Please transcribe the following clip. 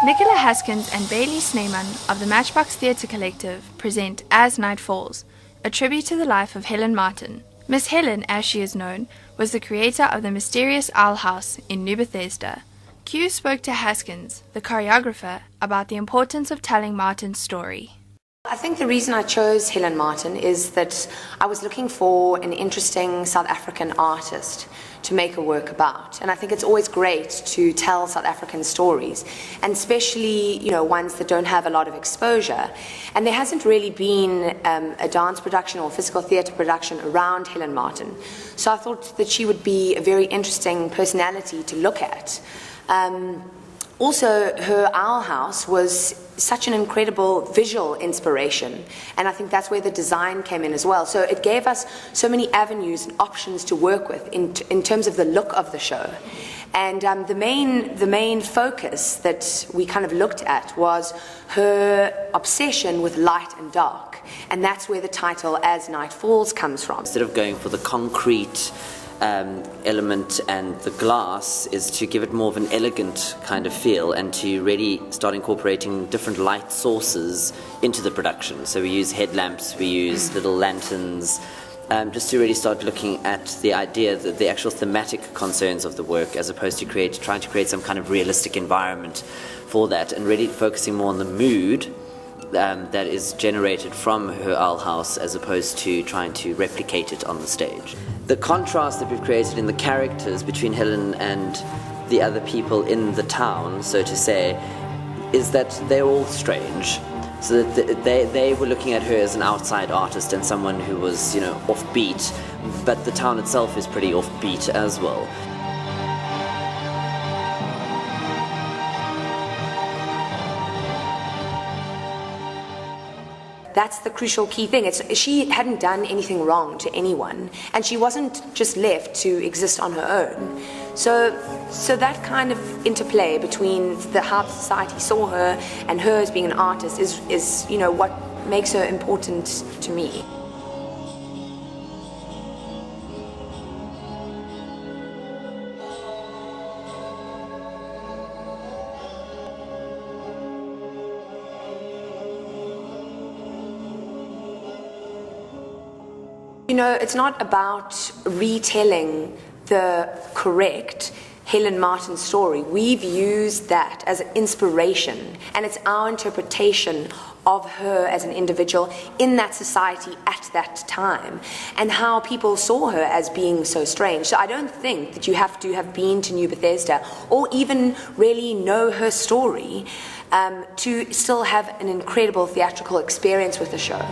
Nicola Haskins and Bailey Snyman of the Matchbox Theatre Collective present As Night Falls, a tribute to the life of Helen Martin. Miss Helen, as she is known, was the creator of the mysterious Owl House in Nieu Bethesda. Q spoke to Haskins, the choreographer, about the importance of telling Martin's story. I think the reason I chose Helen Martin is that I was looking for an interesting South African artist to make a work about. And I think it's always great to tell South African stories, and especially, ones that don't have a lot of exposure. And there hasn't really been a dance production or physical theatre production around Helen Martin. So I thought that she would be a very interesting personality to look at. Also, her Owl House was such an incredible visual inspiration, and I think that's where the design came in as well. So it gave us so many avenues and options to work with in terms of the look of the show. And the main focus that we kind of looked at was her obsession with light and dark, and that's where the title As Night Falls comes from. Instead of going for the concrete element and the glass, is to give it more of an elegant kind of feel and to really start incorporating different light sources into the production. So we use headlamps, we use little lanterns, just to really start looking at the idea that the actual thematic concerns of the work, as opposed to trying to create some kind of realistic environment for that, and really focusing more on the mood that is generated from her Owl House, as opposed to trying to replicate it on the stage. The contrast that we've created in the characters between Helen and the other people in the town, so to say, is that they're all strange. So that they were looking at her as an outside artist and someone who was, offbeat, but the town itself is pretty offbeat as well. That's the crucial key thing. She hadn't done anything wrong to anyone, and she wasn't just left to exist on her own. So that kind of interplay between how society saw her and her as being an artist is what makes her important to me. It's not about retelling the correct Helen Martin story. We've used that as an inspiration, and it's our interpretation of her as an individual in that society at that time, and how people saw her as being so strange. So I don't think that you have to have been to Nieu Bethesda or even really know her story to still have an incredible theatrical experience with the show.